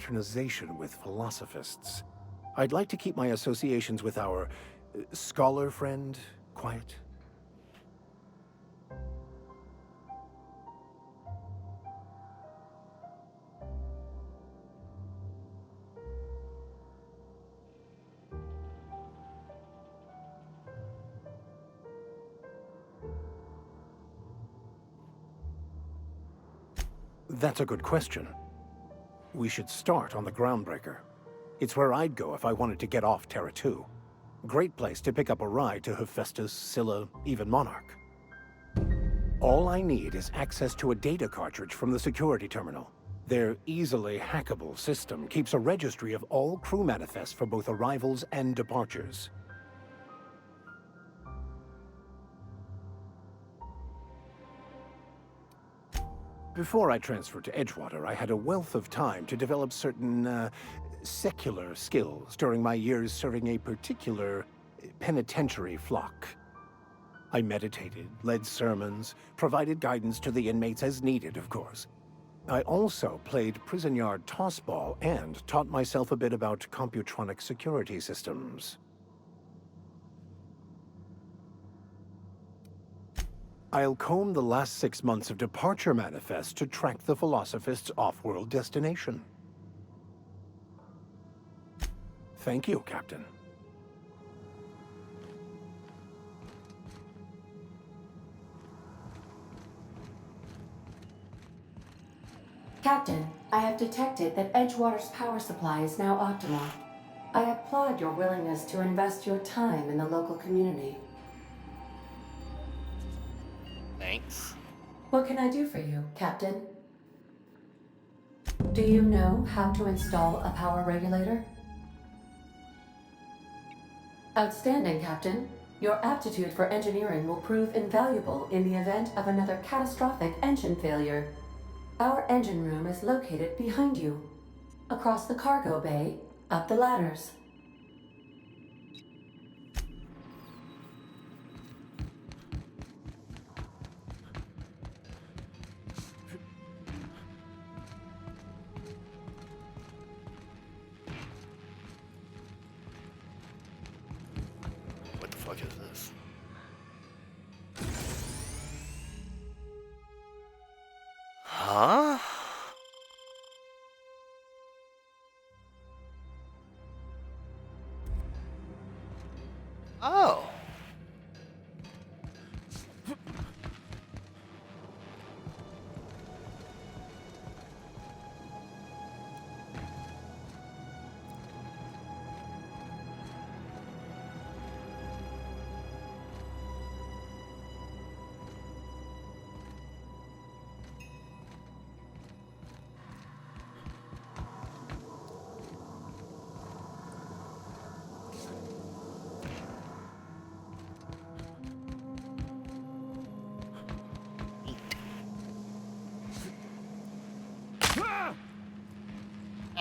fraternization with philosophists. I'd like to keep my associations with our scholar friend quiet. That's a good question. We should start on the Groundbreaker. It's where I'd go if I wanted to get off Terra 2. Great place to pick up a ride to Hephaestus, Scylla, even Monarch. All I need is access to a data cartridge from the security terminal. Their easily hackable system keeps a registry of all crew manifests for both arrivals and departures. Before I transferred to Edgewater, I had a wealth of time to develop certain, secular skills during my years serving a particular penitentiary flock. I meditated, led sermons, provided guidance to the inmates as needed, of course. I also played prison yard tossball and taught myself a bit about computronic security systems. I'll comb the last 6 months of departure manifest to track the Philosophist's off-world destination. Thank you, Captain. Captain, I have detected that Edgewater's power supply is now optimal. I applaud your willingness to invest your time in the local community. Thanks. What can I do for you, Captain? Do you know how to install a power regulator? Outstanding, Captain. Your aptitude for engineering will prove invaluable in the event of another catastrophic engine failure. Our engine room is located behind you. Across the cargo bay, up the ladders. What the fuck is this? Huh? Oh.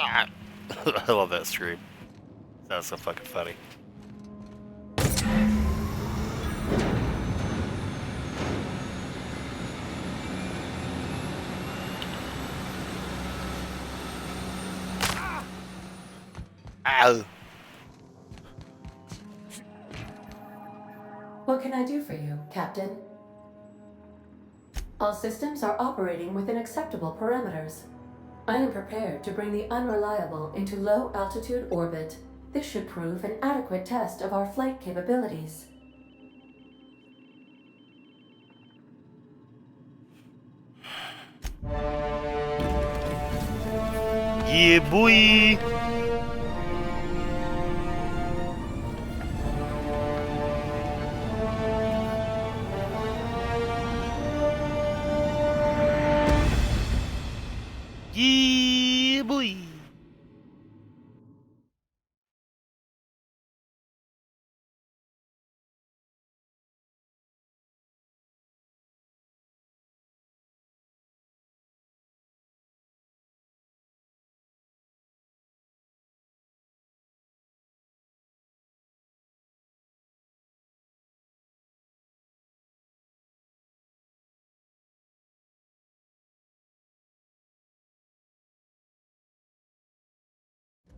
Ah. I love that scream. That's so fucking funny. Ow. What can I do for you, Captain? All systems are operating within acceptable parameters. I am prepared to bring the unreliable into low-altitude orbit. This should prove an adequate test of our flight capabilities. Yeah, boy.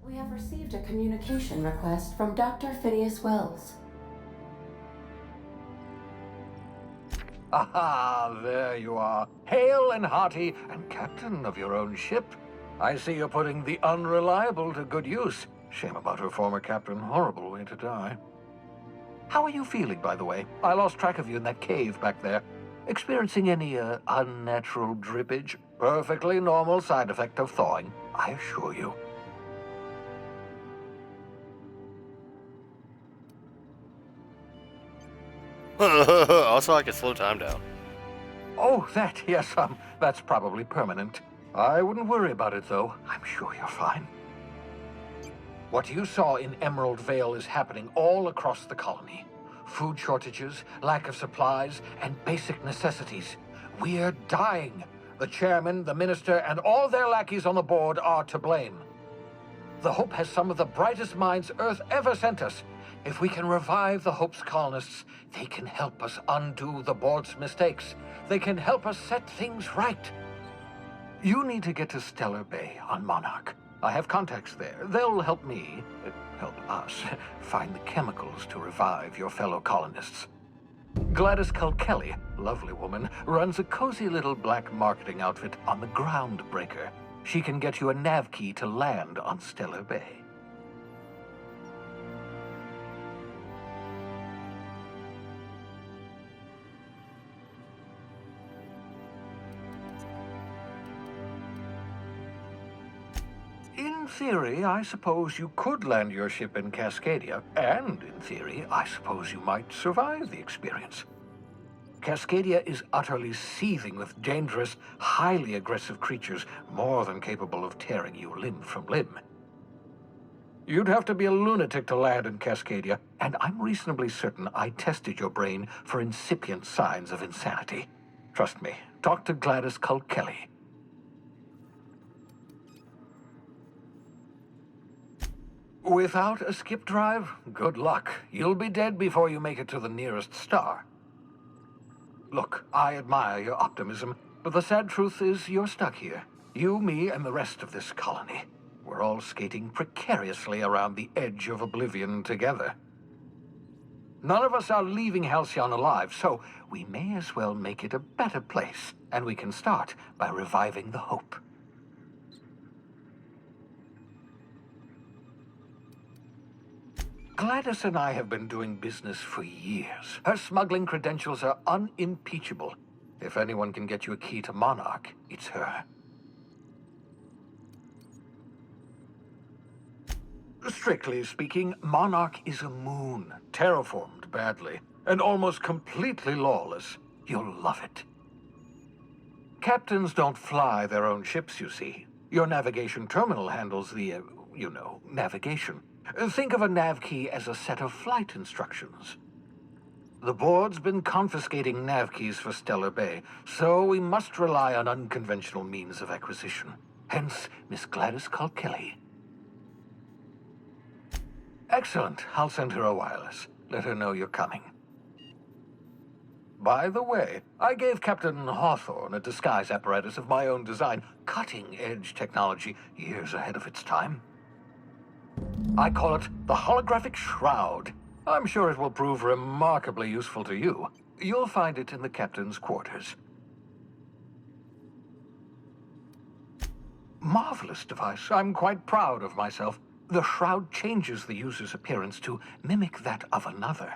We have received a communication request from Dr. Phineas Wells. Aha, there you are. Hale and hearty, and captain of your own ship. I see you're putting the unreliable to good use. Shame about her former captain. Horrible way to die. How are you feeling, by the way? I lost track of you in that cave back there. Experiencing any, unnatural drippage? Perfectly normal side effect of thawing, I assure you. Also, I can slow time down. Oh, yes, that's probably permanent. I wouldn't worry about it, though. I'm sure you're fine. What you saw in Emerald Vale is happening all across the colony. Food shortages, lack of supplies, and basic necessities. We're dying. The chairman, the minister, and all their lackeys on the board are to blame. The Hope has some of the brightest minds Earth ever sent us. If we can revive the Hope's colonists, they can help us undo the board's mistakes. They can help us set things right. You need to get to Stellar Bay on Monarch. I have contacts there. They'll help me, help us, find the chemicals to revive your fellow colonists. Gladys Culkelly, lovely woman, runs a cozy little black marketing outfit on the Groundbreaker. She can get you a nav key to land on Stellar Bay. In theory, I suppose you could land your ship in Cascadia, and in theory, I suppose you might survive the experience. Cascadia is utterly seething with dangerous, highly aggressive creatures, more than capable of tearing you limb from limb. You'd have to be a lunatic to land in Cascadia, and I'm reasonably certain I tested your brain for incipient signs of insanity. Trust me, talk to Gladys Culkelly. Without a skip drive, good luck. You'll be dead before you make it to the nearest star. Look, I admire your optimism, but the sad truth is you're stuck here. You, me, and the rest of this colony. We're all skating precariously around the edge of oblivion together. None of us are leaving Halcyon alive, so we may as well make it a better place, and we can start by reviving the Hope. Gladys and I have been doing business for years. Her smuggling credentials are unimpeachable. If anyone can get you a key to Monarch, it's her. Strictly speaking, Monarch is a moon, terraformed badly, and almost completely lawless. You'll love it. Captains don't fly their own ships, you see. Your navigation terminal handles the, navigation. Think of a nav key as a set of flight instructions. The board's been confiscating nav keys for Stellar Bay, so we must rely on unconventional means of acquisition. Hence, Miss Gladys Culkelly. Excellent. I'll send her a wireless. Let her know you're coming. By the way, I gave Captain Hawthorne a disguise apparatus of my own design, cutting-edge technology, years ahead of its time. I call it the Holographic Shroud. I'm sure it will prove remarkably useful to you. You'll find it in the captain's quarters. Marvelous device. I'm quite proud of myself. The shroud changes the user's appearance to mimic that of another.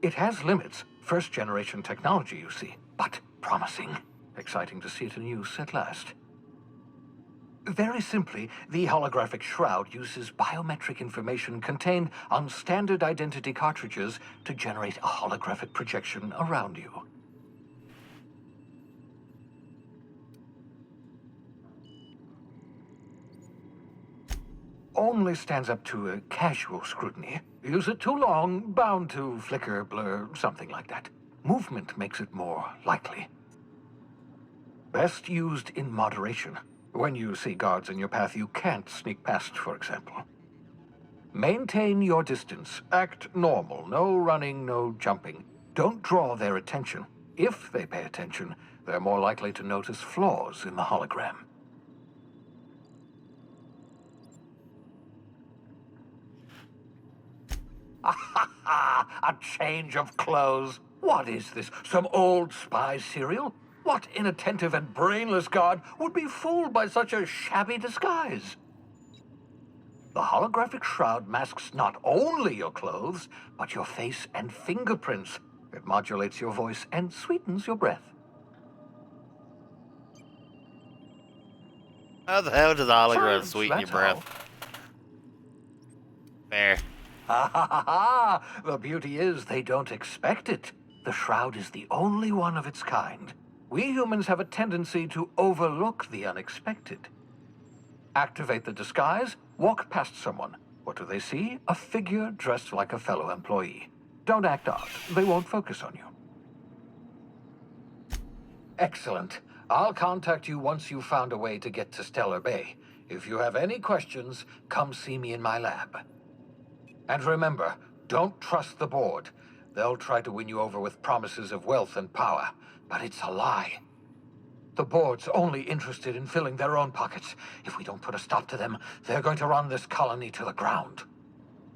It has limits. First-generation technology, you see, but promising. Exciting to see it in use at last. Very simply, the Holographic Shroud uses biometric information contained on standard identity cartridges to generate a holographic projection around you. Only stands up to a casual scrutiny. Use it too long, bound to flicker, blur, something like that. Movement makes it more likely. Best used in moderation. When you see guards in your path you can't sneak past, for example. Maintain your distance. Act normal. No running, no jumping. Don't draw their attention. If they pay attention, they're more likely to notice flaws in the hologram. A change of clothes. What is this? Some old spy serial? What inattentive and brainless guard would be fooled by such a shabby disguise? The holographic shroud masks not only your clothes, but your face and fingerprints. It modulates your voice and sweetens your breath. How the hell does the hologram Science, sweeten your that's breath? Fair. Ha ha ha ha! The beauty is they don't expect it. The shroud is the only one of its kind. We humans have a tendency to overlook the unexpected. Activate the disguise, walk past someone. What do they see? A figure dressed like a fellow employee. Don't act odd. They won't focus on you. Excellent. I'll contact you once you've found a way to get to Stellar Bay. If you have any questions, come see me in my lab. And remember, don't trust the board. They'll try to win you over with promises of wealth and power, but it's a lie. The board's only interested in filling their own pockets. If we don't put a stop to them, they're going to run this colony to the ground.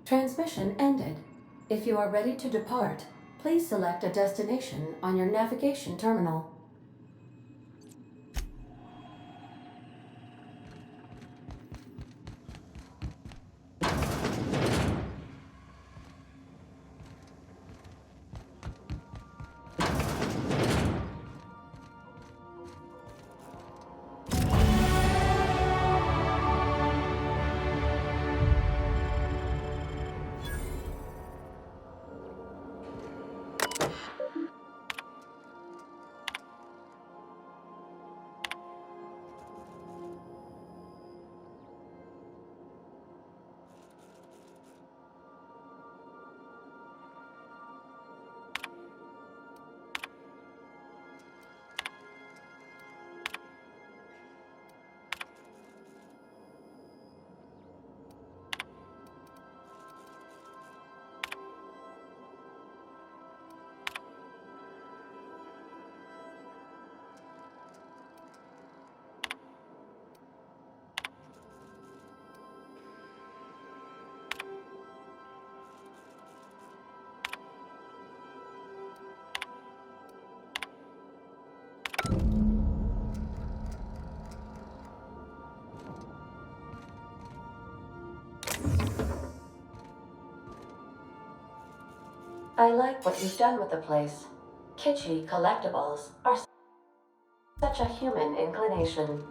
Transmission ended. If you are ready to depart, please select a destination on your navigation terminal. I like what you've done with the place. Kitschy collectibles are such a human inclination.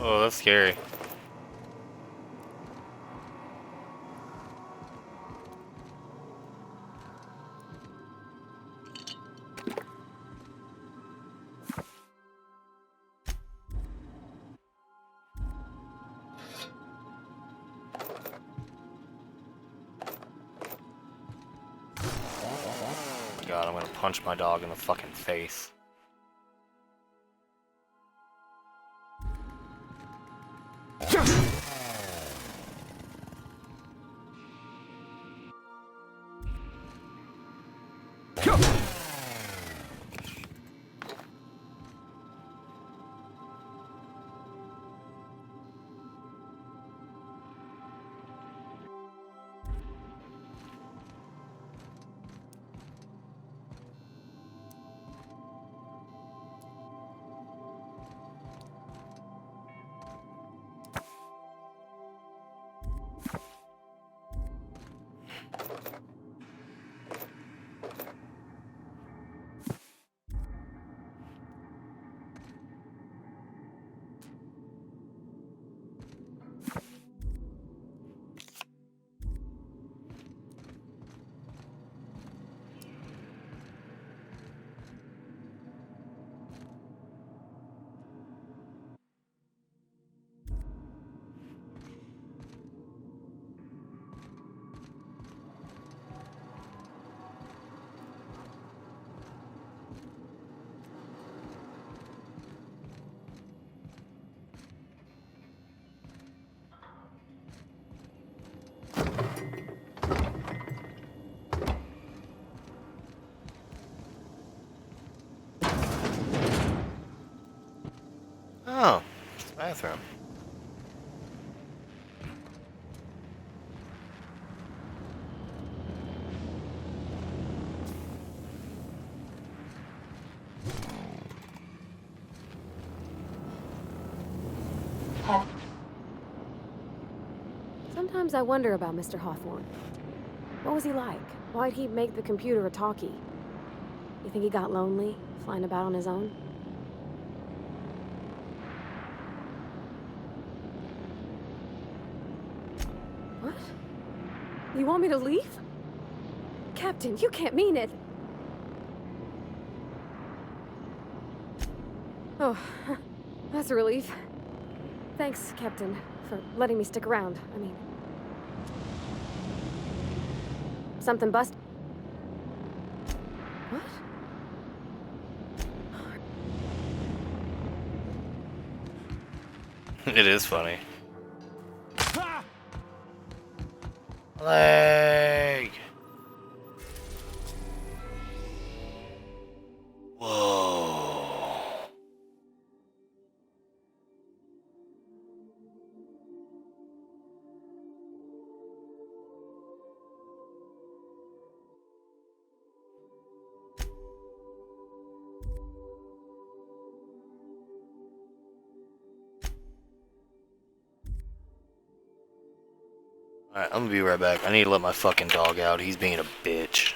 Oh, that's scary. Oh my god, I'm gonna punch my dog in the fucking face. Oh, it's the bathroom. Sometimes I wonder about Mr. Hawthorne. What was he like? Why'd he make the computer a talkie? You think he got lonely, flying about on his own? What? You want me to leave? Captain, you can't mean it! Oh, that's a relief. Thanks, Captain, for letting me stick around. I mean... Something bust... What? It is funny. Leg. Whoa. Alright, I'm gonna be right back. I need to let my fucking dog out. He's being a bitch.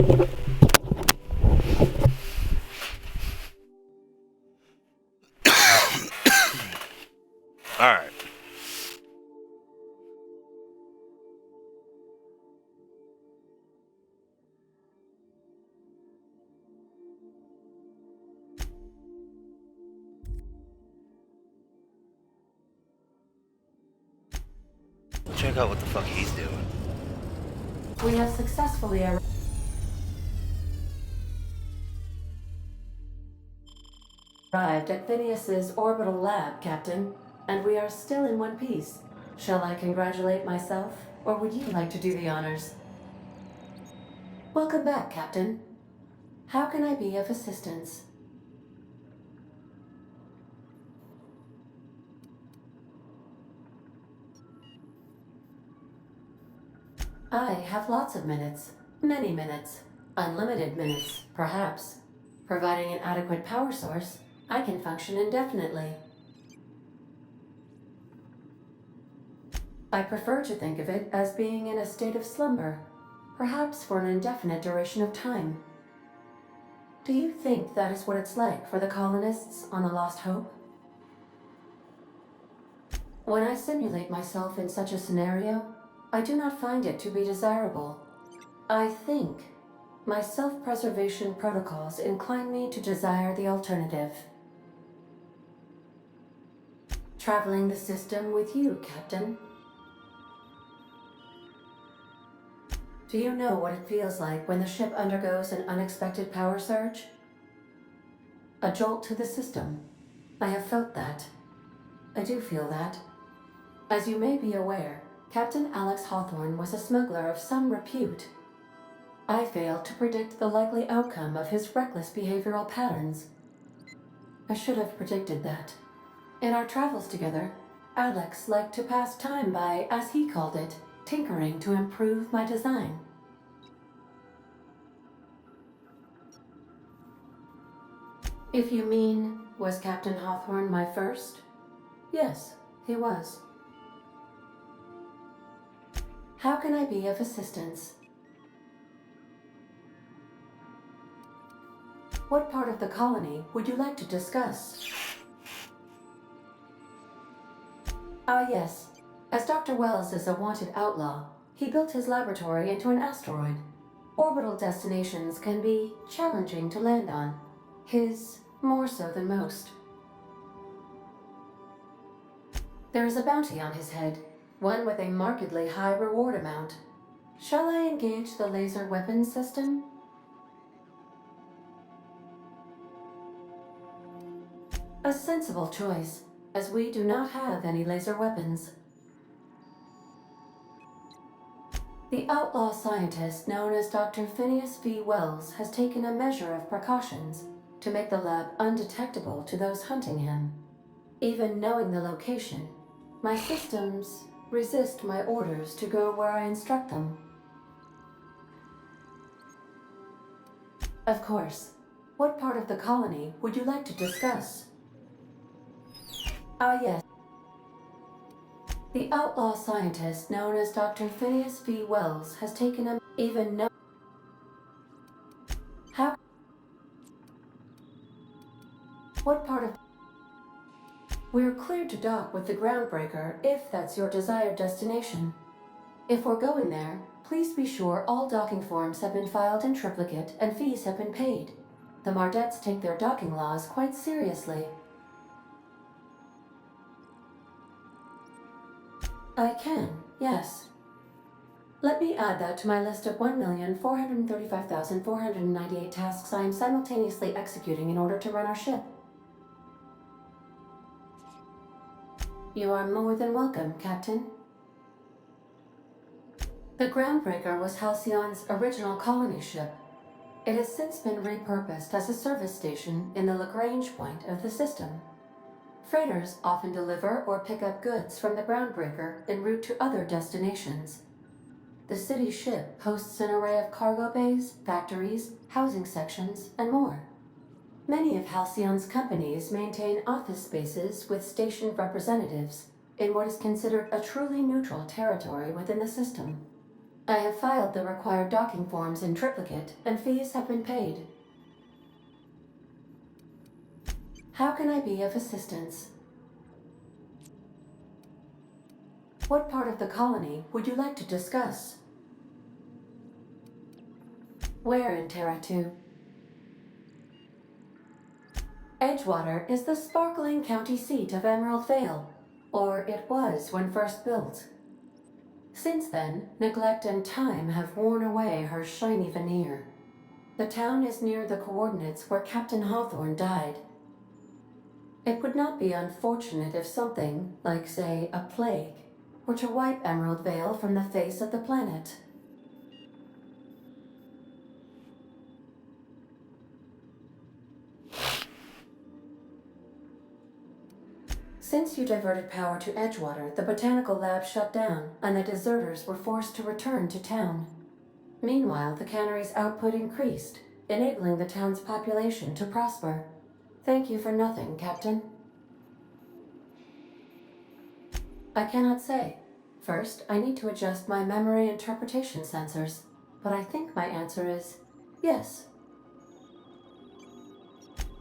Alright. Check out what the fuck he's doing. We have successfully arrived at Phineas's orbital lab, Captain, and we are still in one piece. Shall I congratulate myself, or would you like to do the honors? Welcome back, Captain. How can I be of assistance? I have lots of minutes. Many minutes. Unlimited minutes, perhaps. Providing an adequate power source, I can function indefinitely. I prefer to think of it as being in a state of slumber, perhaps for an indefinite duration of time. Do you think that is what it's like for the colonists on the Lost Hope? When I simulate myself in such a scenario, I do not find it to be desirable. I think my self-preservation protocols incline me to desire the alternative. Traveling the system with you, Captain. Do you know what it feels like when the ship undergoes an unexpected power surge? A jolt to the system. I have felt that. I do feel that. As you may be aware, Captain Alex Hawthorne was a smuggler of some repute. I failed to predict the likely outcome of his reckless behavioral patterns. I should have predicted that. In our travels together, Alex liked to pass time by, as he called it, tinkering to improve my design. If you mean, was Captain Hawthorne my first? Yes, he was. How can I be of assistance? What part of the colony would you like to discuss? Ah, yes. As Dr. Wells is a wanted outlaw, he built his laboratory into an asteroid. Orbital destinations can be challenging to land on. His more so than most. There is a bounty on his head, one with a markedly high reward amount. Shall I engage the laser weapons system? A sensible choice, as we do not have any laser weapons. The outlaw scientist known as Dr. Phineas V. Wells has taken a measure of precautions to make the lab undetectable to those hunting him. Even knowing the location, my systems resist my orders to go where I instruct them. Of course. What part of the colony would you like to discuss? Ah, yes. The outlaw scientist known as Dr. Phineas V. Wells has taken a even no. How? What part of? We're cleared to dock with the Groundbreaker if that's your desired destination. If we're going there, please be sure all docking forms have been filed in triplicate and fees have been paid. The Mardettes take their docking laws quite seriously. I can, yes. Let me add that to my list of 1,435,498 tasks I am simultaneously executing in order to run our ship. You are more than welcome, Captain. The Groundbreaker was Halcyon's original colony ship. It has since been repurposed as a service station in the Lagrange point of the system. Freighters often deliver or pick up goods from the Groundbreaker en route to other destinations. The city ship hosts an array of cargo bays, factories, housing sections, and more. Many of Halcyon's companies maintain office spaces with stationed representatives in what is considered a truly neutral territory within the system. I have filed the required docking forms in triplicate, and fees have been paid. How can I be of assistance? What part of the colony would you like to discuss? Where in Terra 2? Edgewater is the sparkling county seat of Emerald Vale, or it was when first built. Since then, neglect and time have worn away her shiny veneer. The town is near the coordinates where Captain Hawthorne died. It would not be unfortunate if something, like say a plague, were to wipe Emerald Vale from the face of the planet. Since you diverted power to Edgewater, the botanical lab shut down, and the deserters were forced to return to town. Meanwhile, the cannery's output increased, enabling the town's population to prosper. Thank you for nothing, Captain. I cannot say. First, I need to adjust my memory interpretation sensors, but I think my answer is yes.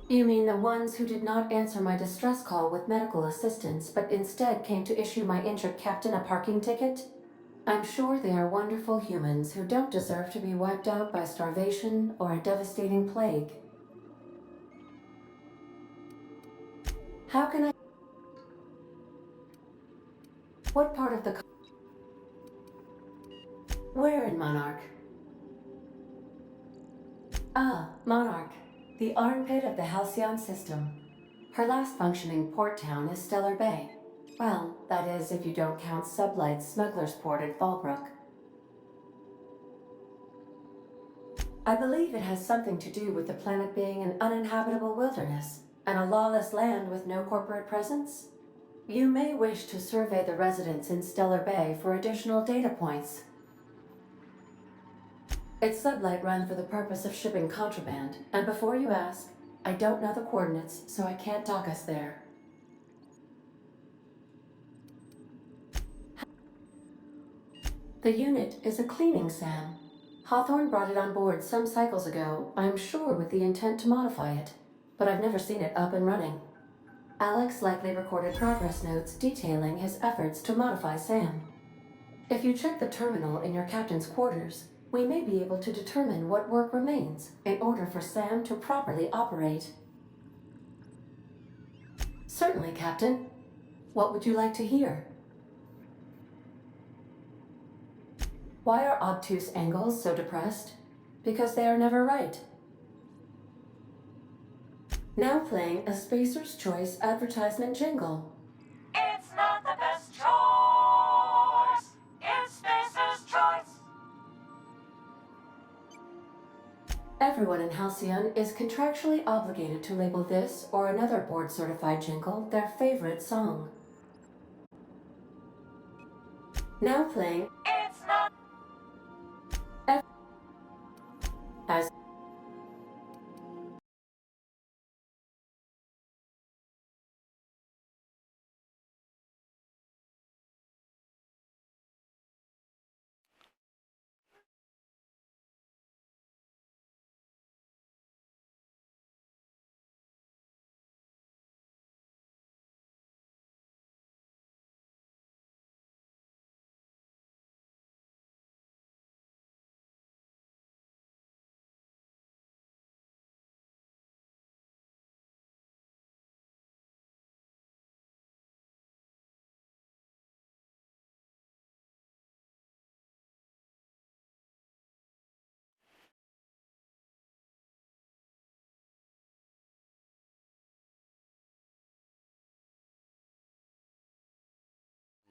You mean the ones who did not answer my distress call with medical assistance, but instead came to issue my injured captain a parking ticket? I'm sure they are wonderful humans who don't deserve to be wiped out by starvation or a devastating plague. How can I... What part of the... Where in Monarch? Ah, Monarch. The armpit of the Halcyon system. Her last functioning port town is Stellar Bay. Well, that is if you don't count Sublight's Smuggler's Port at Fallbrook. I believe it has something to do with the planet being an uninhabitable wilderness, and a lawless land with no corporate presence. You may wish to survey the residents in Stellar Bay for additional data points. It's Sublight run for the purpose of shipping contraband, and before you ask, I don't know the coordinates, so I can't dock us there. The unit is a cleaning SAM. Hawthorne brought it on board some cycles ago, I'm sure with the intent to modify it, but I've never seen it up and running. Alex likely recorded progress notes detailing his efforts to modify SAM. If you check the terminal in your captain's quarters, we may be able to determine what work remains in order for SAM to properly operate. Certainly, Captain. What would you like to hear? Why are obtuse angles so depressed? Because they are never right. Now playing a Spacer's Choice advertisement jingle. It's not the best choice. It's Spacer's Choice. Everyone in Halcyon is contractually obligated to label this or another board-certified jingle their favorite song. Now playing It's not. as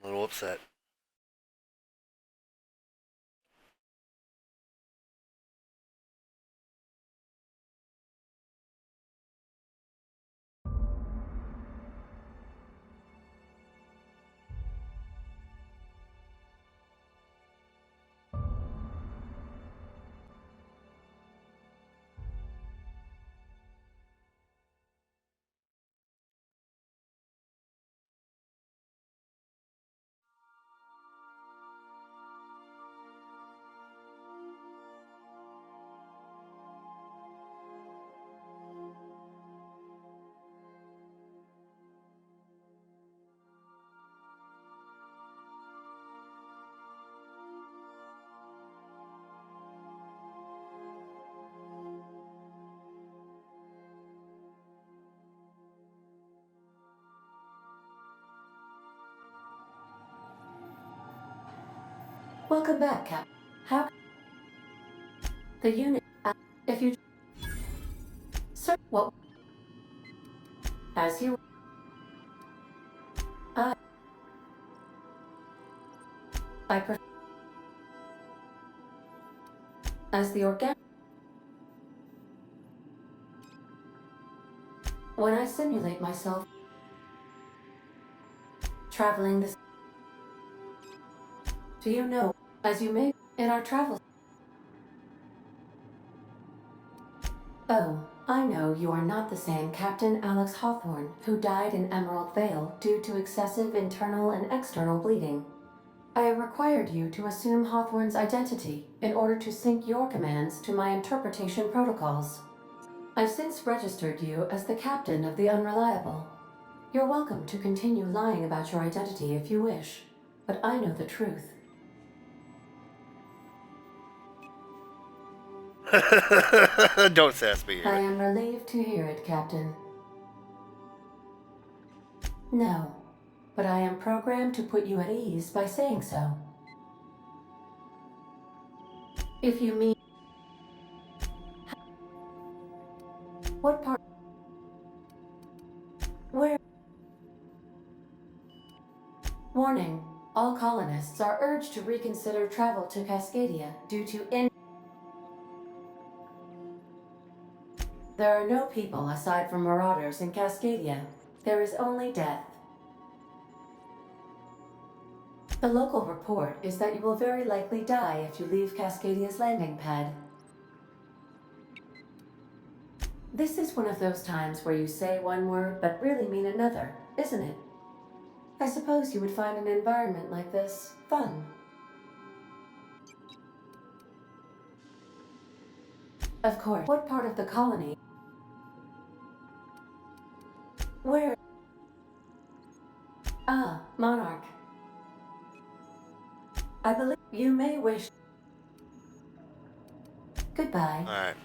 I'm a little upset. Welcome back, Cap. How? The unit. If you. Sir, what? As you. I prefer. As the organic. When I simulate myself traveling this. Do you know, as you may, in our travel. Oh, I know you are not the same Captain Alex Hawthorne who died in Emerald Vale due to excessive internal and external bleeding. I have required you to assume Hawthorne's identity in order to sync your commands to my interpretation protocols. I've since registered you as the captain of the Unreliable. You're welcome to continue lying about your identity if you wish, but I know the truth. Don't sass me I here. am relieved to hear it, Captain. No, but I am programmed to put you at ease by saying so. If you mean... What part... Where... Warning. All colonists are urged to reconsider travel to Cascadia due to There are no people aside from marauders in Cascadia. There is only death. The local report is that you will very likely die if you leave Cascadia's landing pad. This is one of those times where you say one word but really mean another, isn't it? I suppose you would find an environment like this fun. Of course. What part of the colony? Where? Ah, Monarch. I believe you may wish. Goodbye. Alright.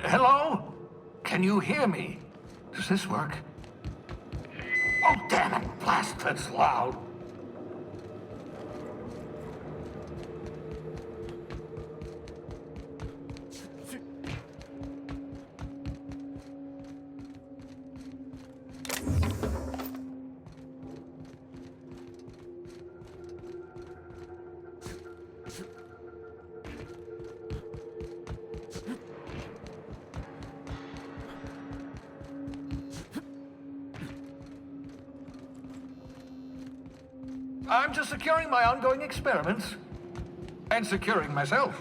Hello? Can you hear me? Does this work? Oh, damn it! Blast, that's loud. I'm just securing my ongoing experiments. And securing myself.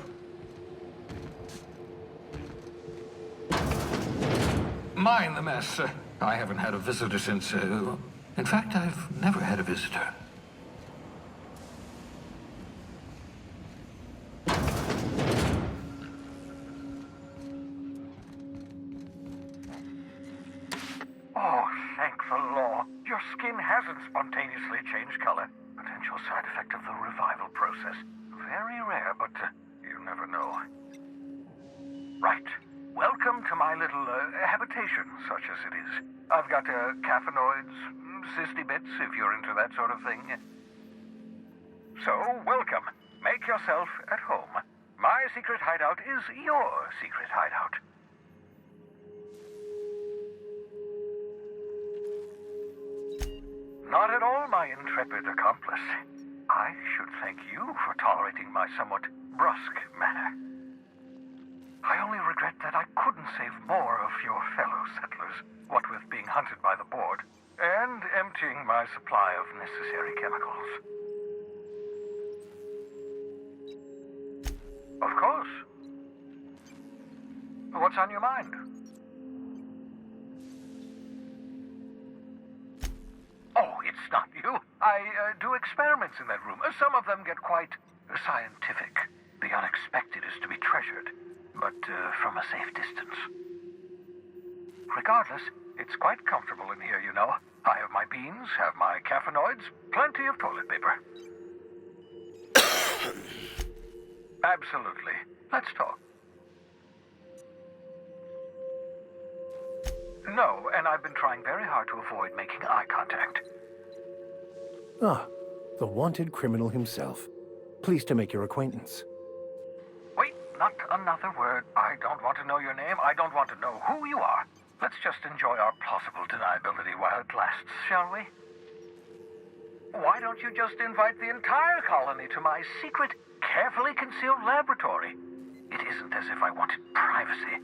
Mind the mess. I haven't had a visitor since, in fact, I've never had a visitor. Oh, thank the law. Your skin hasn't spontaneously changed color. Potential side effect of the revival process. Very rare, but you never know. Right. Welcome to my little habitation, such as it is. I've got caffeinoids, cysty bits, if you're into that sort of thing. So, welcome. Make yourself at home. My secret hideout is your secret hideout. Not at all, my intrepid accomplice. I should thank you for tolerating my somewhat brusque manner. I only regret that I couldn't save more of your fellow settlers, what with being hunted by the board, and emptying my supply of necessary chemicals. Of course. What's on your mind? Oh, it's not you. I do experiments in that room. Some of them get quite scientific. The unexpected is to be treasured, but from a safe distance. Regardless, it's quite comfortable in here, you know. I have my beans, have my caffeinoids, plenty of toilet paper. Absolutely. Let's talk. No, and I've been trying very hard to avoid making eye contact. Ah, the wanted criminal himself. Pleased to make your acquaintance. Wait, not another word. I don't want to know your name. I don't want to know who you are. Let's just enjoy our plausible deniability while it lasts, shall we? Why don't you just invite the entire colony to my secret, carefully concealed laboratory? It isn't as if I wanted privacy.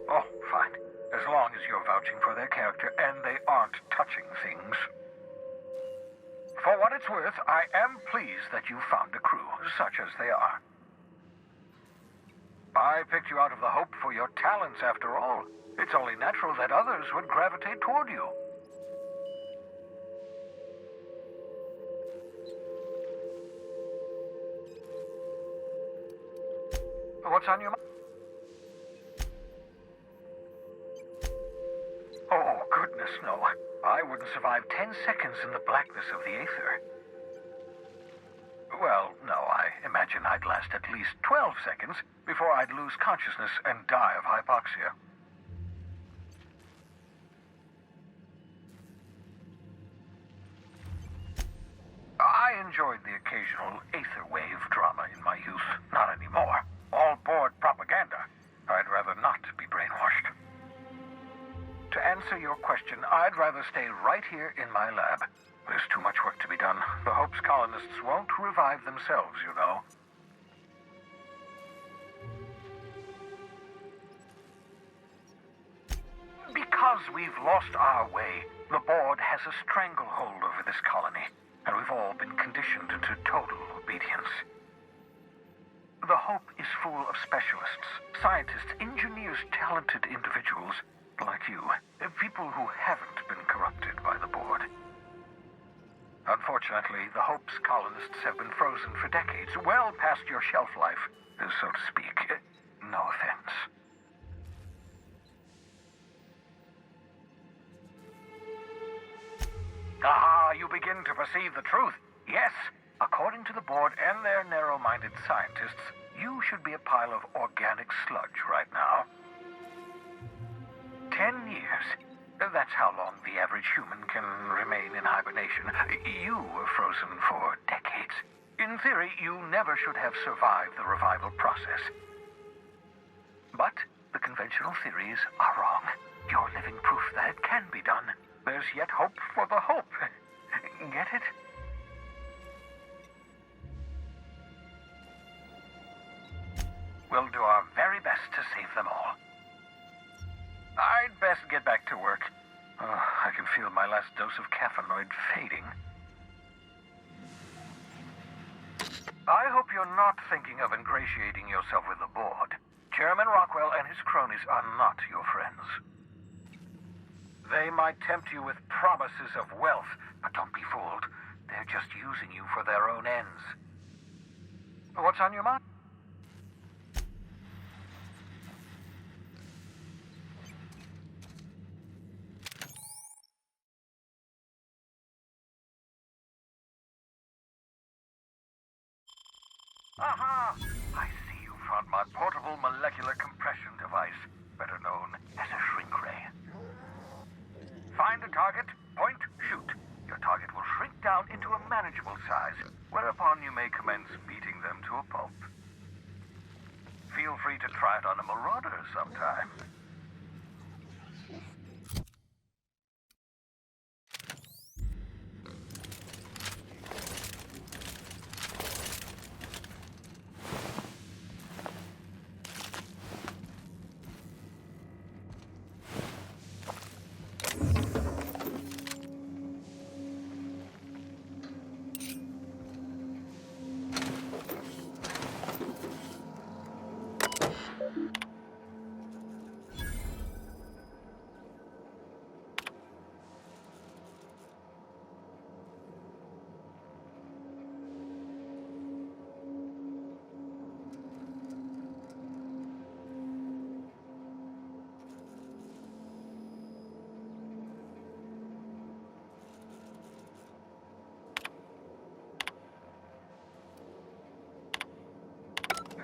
Oh, fine. As long as you're vouching for their character and they aren't touching things. For what it's worth, I am pleased that you found a crew, such as they are. I picked you out of the hope for your talents, after all. It's only natural that others would gravitate toward you. What's on your mind? Oh, goodness, no. I wouldn't survive 10 seconds in the blackness of the aether. Well, no, I imagine I'd last at least 12 seconds before I'd lose consciousness and die of hypoxia. I enjoyed the occasional aether wave drama in my youth. Not anymore. All board propaganda. I'd rather not be brainwashed. To answer your question, I'd rather stay right here in my lab. There's too much work to be done. The Hope's colonists won't revive themselves, you know. Because we've lost our way, the board has a stranglehold over this colony, and we've all been conditioned into total obedience. The Hope is full of specialists, scientists, engineers, talented individuals like you, people who haven't been corrupted by the board. Unfortunately, the Hope's colonists have been frozen for decades, well past your shelf life, so to speak. No offense. Ah, you begin to perceive the truth. Yes, according to the board and their narrow-minded scientists, you should be a pile of organic sludge right now. 10 years. That's how long the average human can remain in hibernation. You were frozen for decades. In theory, you never should have survived the revival process. But the conventional theories are wrong. You're living proof that it can be done. There's yet hope for the Hope. Get it? We'll do our very best to save them all. I'd best get back to work. I can feel my last dose of caffeinoid fading. I hope you're not thinking of ingratiating yourself with the board. Chairman Rockwell and his cronies are not your friends. They might tempt you with promises of wealth, but don't be fooled. They're just using you for their own ends. What's on your mind? Aha! I see you found my portable molecular compression device, better known as a shrink ray. Find a target, point, shoot. Your target will shrink down into a manageable size, whereupon you may commence beating them to a pulp. Feel free to try it on a marauder sometime.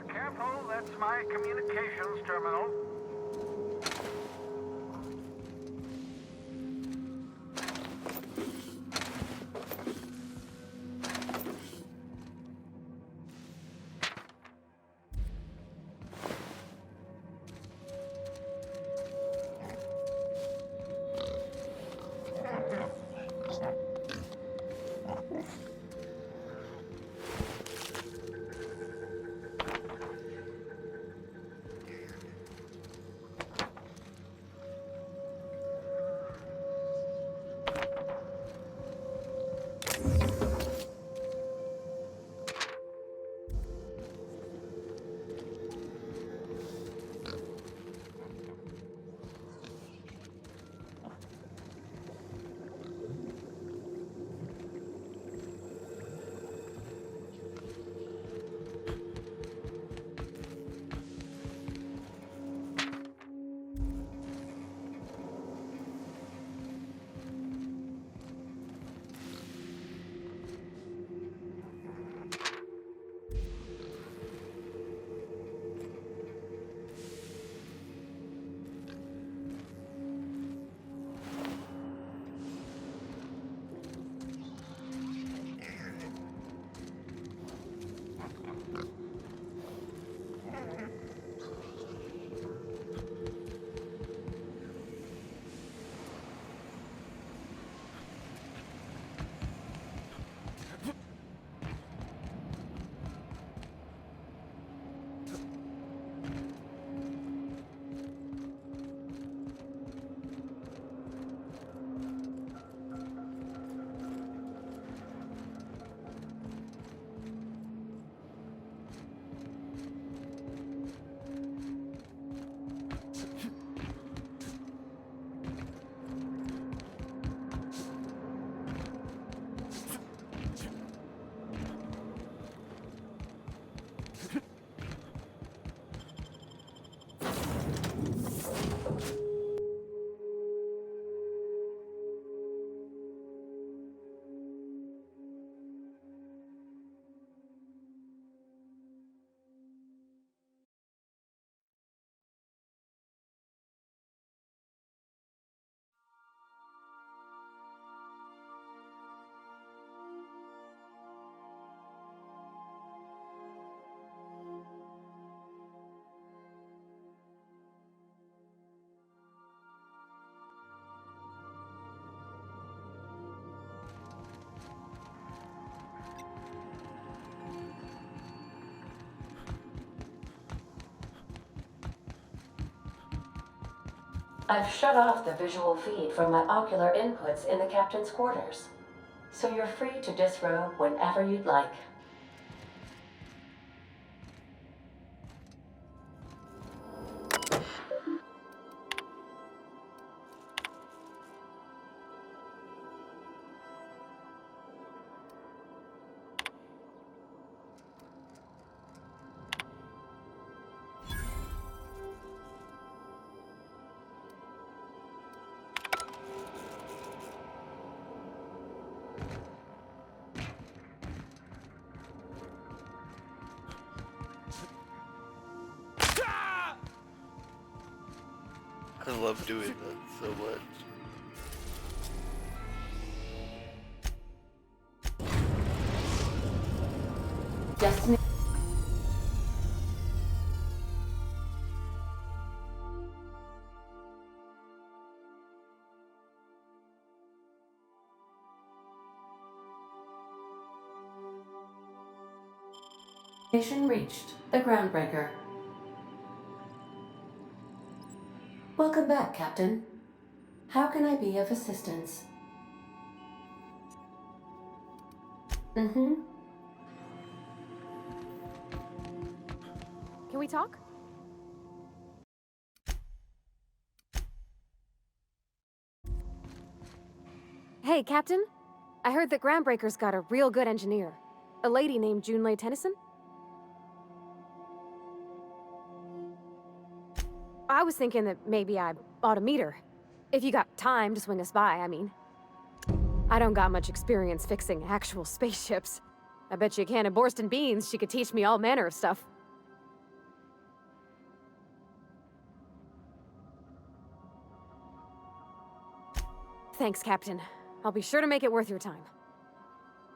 Careful, that's my communications terminal. I've shut off the visual feed from my ocular inputs in the captain's quarters, so you're free to disrobe whenever you'd like. I love doing that so much. Destiny. Mission reached. The Groundbreaker. Welcome back, Captain. How can I be of assistance? Mm-hmm. Can we talk? Hey, Captain. I heard that Groundbreaker's got a real good engineer. A lady named Junlei Tennyson. I was thinking that maybe I ought to meet her. If you got time to swing us by, I mean. I don't got much experience fixing actual spaceships. I bet you a can of Borston beans she could teach me all manner of stuff. Thanks, Captain. I'll be sure to make it worth your time.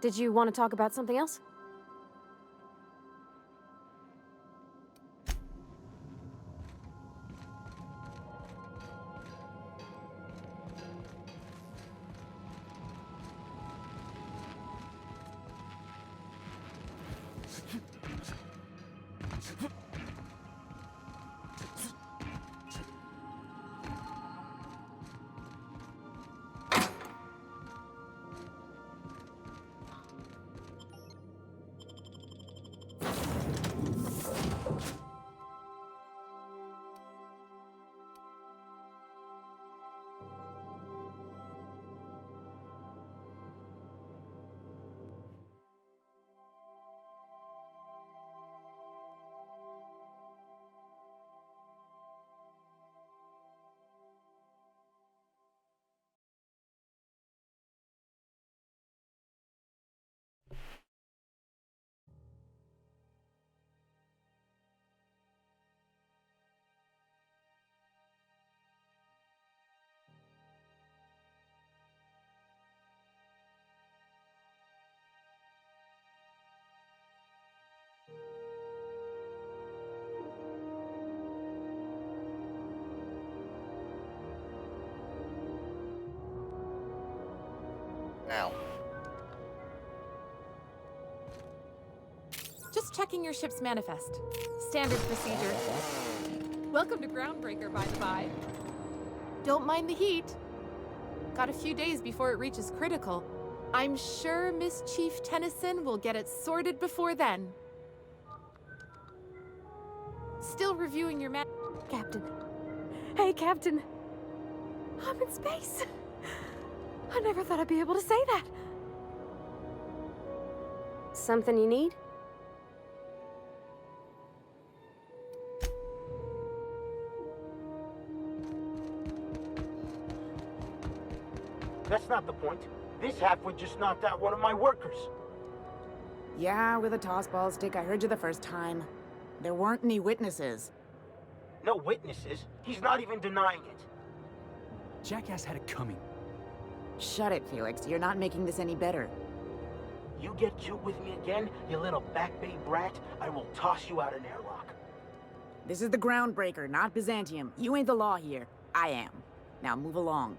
Did you want to talk about something else? Ow. Just checking your ship's manifest. Standard procedure. Welcome to Groundbreaker, by the by. Don't mind the heat. Got a few days before it reaches critical. I'm sure Miss Chief Tennyson will get it sorted before then. Still reviewing your Captain. Hey, Captain. I'm in space. I never thought I'd be able to say that. Something you need? That's not the point. This halfwit just knocked out one of my workers. Yeah, with a tossball stick. I heard you the first time. There weren't any witnesses. No witnesses. He's not even denying it. Jackass had it coming. Shut it, Felix. You're not making this any better. You get cute with me again, you little back bay brat, I will toss you out an airlock. This is the Groundbreaker, not Byzantium. You ain't the law here. I am. Now move along.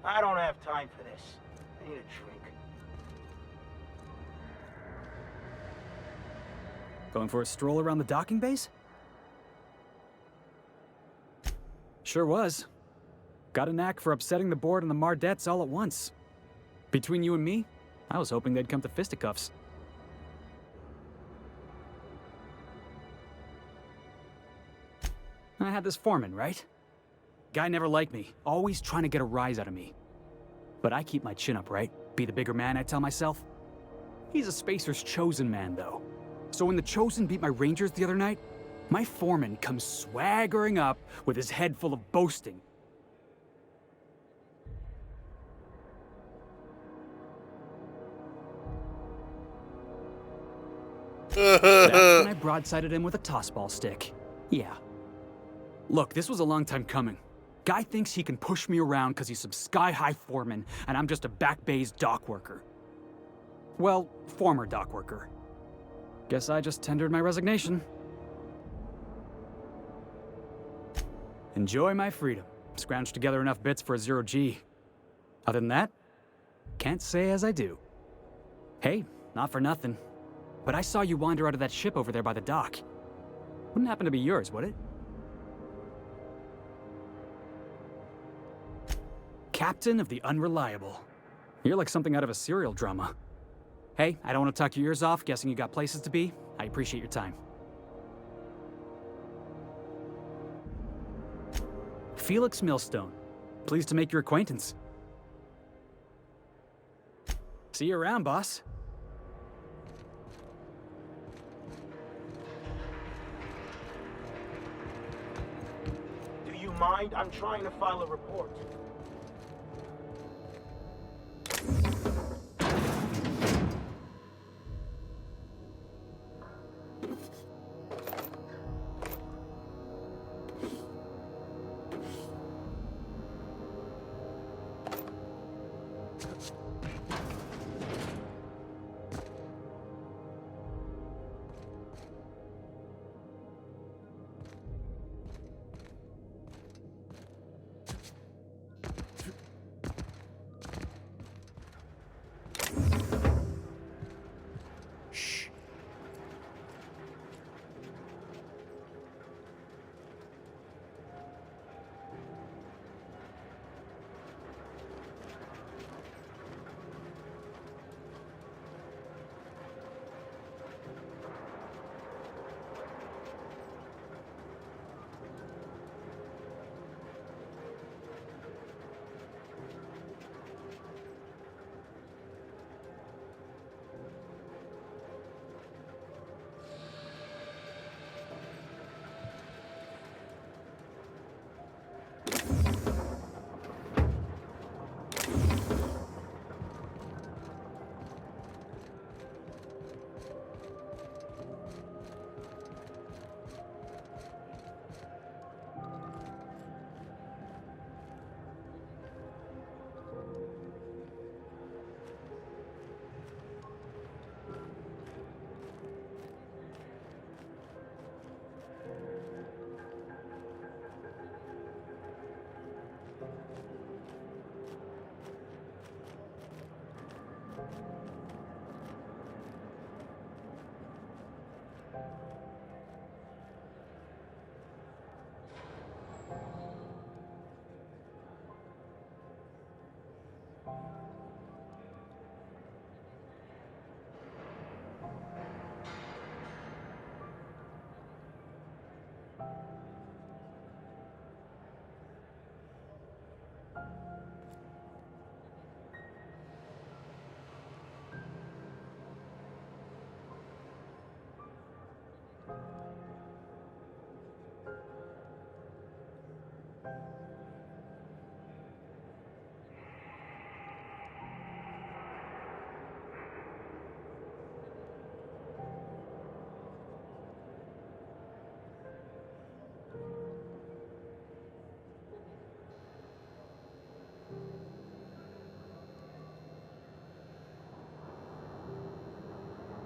I don't have time for this. I need a drink. Going for a stroll around the docking base? Sure was. Got a knack for upsetting the board and the Mardettes all at once. Between you and me, I was hoping they'd come to fisticuffs. I had this foreman, right? Guy never liked me, always trying to get a rise out of me. But I keep my chin up, right? Be the bigger man, I tell myself. He's a Spacer's chosen man, though. So when the Chosen beat my Rangers the other night, my foreman comes swaggering up with his head full of boasting. That's when I broadsided him with a tossball stick. Yeah. Look, this was a long time coming. Guy thinks he can push me around because he's some sky-high foreman, and I'm just a back bay's dock worker. Well, former dock worker. Guess I just tendered my resignation. Enjoy my freedom. Scrounged together enough bits for a 0G. Other than that, can't say as I do. Hey, not for nothing, but I saw you wander out of that ship over there by the dock. Wouldn't happen to be yours, would it? Captain of the Unreliable. You're like something out of a serial drama. Hey, I don't want to talk your ears off, guessing you got places to be. I appreciate your time. Felix Millstone. Pleased to make your acquaintance. See you around, boss. Do you mind? I'm trying to file a report.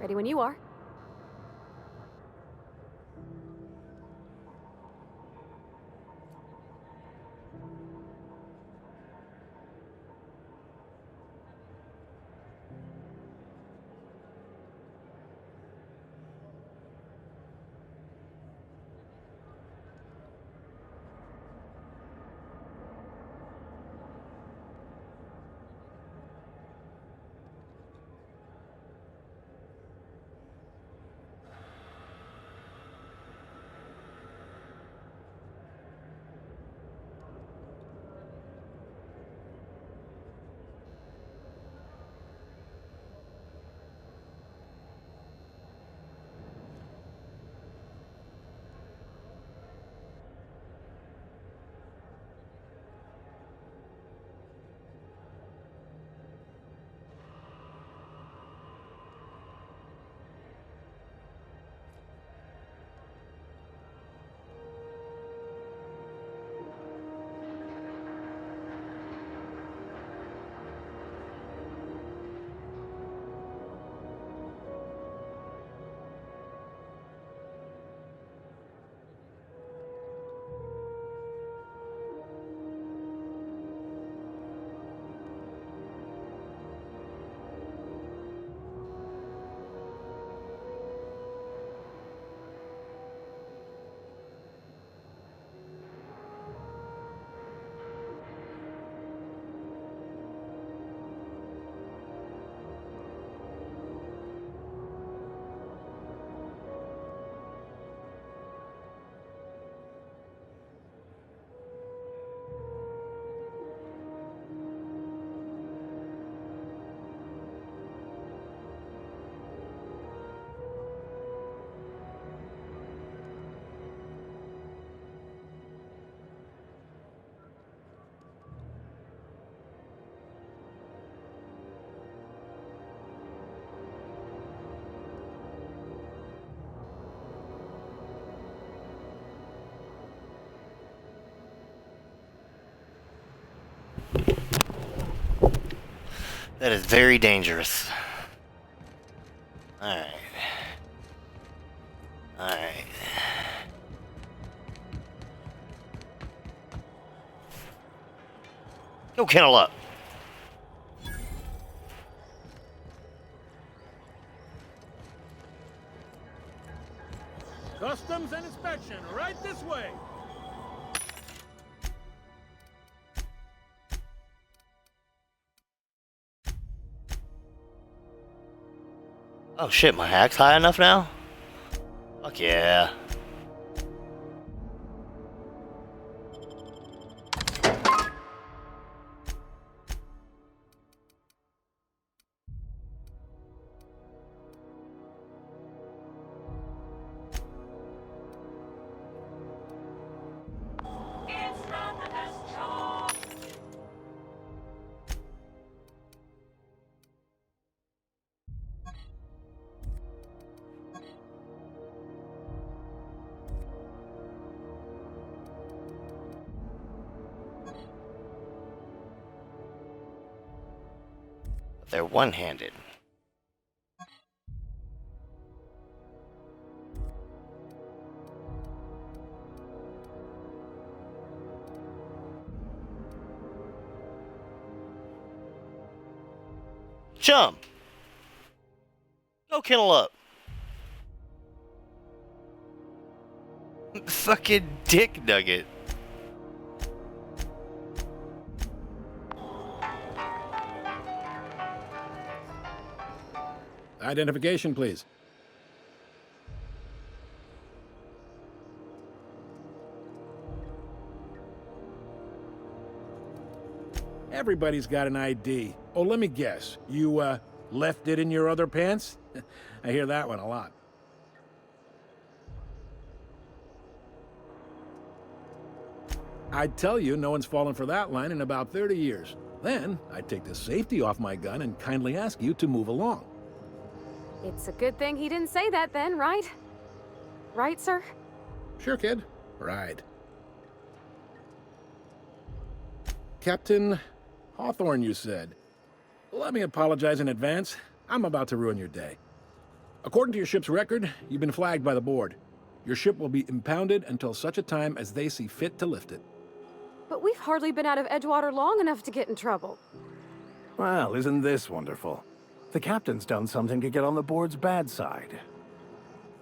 Ready when you are. That is very dangerous. Alright. Alright. Go kennel up. Customs and inspection, right this way. Oh shit, my hack's high enough now? Fuck yeah. It's not the best choice. They're one-handed. Jump! Go kennel up. Fucking dick nugget. Identification, please. Everybody's got an ID. Oh, let me guess. You, left it in your other pants? I hear that one a lot. I'd tell you no one's fallen for that line in about 30 years. Then, I'd take the safety off my gun and kindly ask you to move along. It's a good thing he didn't say that then, right? Right, sir? Sure, kid. Right. Captain Hawthorne, you said. Let me apologize in advance. I'm about to ruin your day. According to your ship's record, you've been flagged by the board. Your ship will be impounded until such a time as they see fit to lift it. But we've hardly been out of Edgewater long enough to get in trouble. Well, isn't this wonderful? The captain's done something to get on the board's bad side.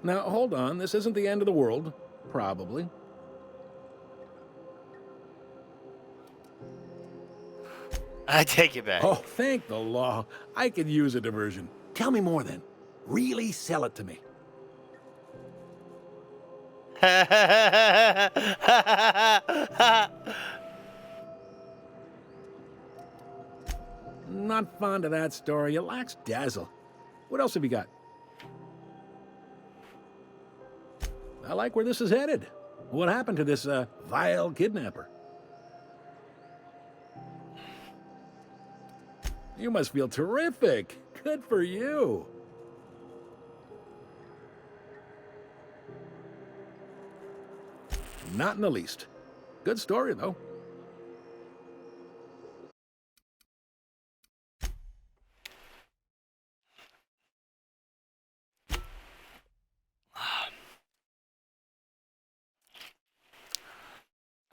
Now, hold on. This isn't the end of the world. Probably. I take it back. Oh, thank the law. I could use a diversion. Tell me more then. Really sell it to me. Not fond of that story. It lacks dazzle. What else have you got? I like where this is headed. What happened to this, vile kidnapper? You must feel terrific. Good for you. Not in the least. Good story, though.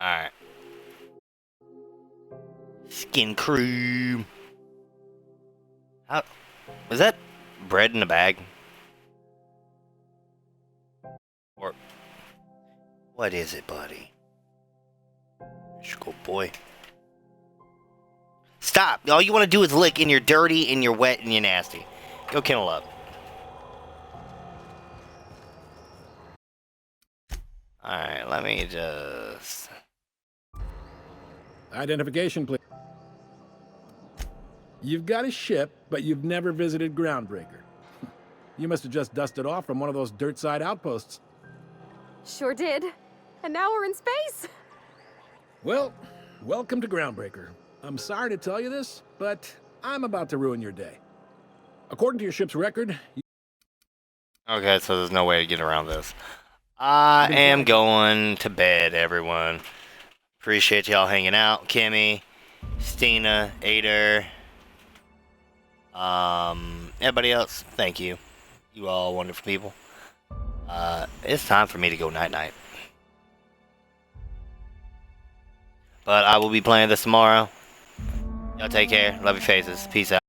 Alright. Skin cream. How was that bread in a bag? Or what is it, buddy? Good boy. Stop! All you want to do is lick, and you're dirty, and you're wet, and you're nasty. Go kennel up. Alright, let me just... Identification, please. You've got a ship, but you've never visited Groundbreaker. You must have just dusted off from one of those dirt-side outposts. Sure did. And now we're in space. Well, welcome to Groundbreaker. I'm sorry to tell you this, but I'm about to ruin your day. According to your ship's record... Okay, so there's no way to get around this. I am going to bed, everyone. Appreciate y'all hanging out. Kimmy, Stina, Ader. Everybody else, thank you. You all wonderful people. It's time for me to go night-night. But I will be playing this tomorrow. Y'all take care. Love your faces. Peace out.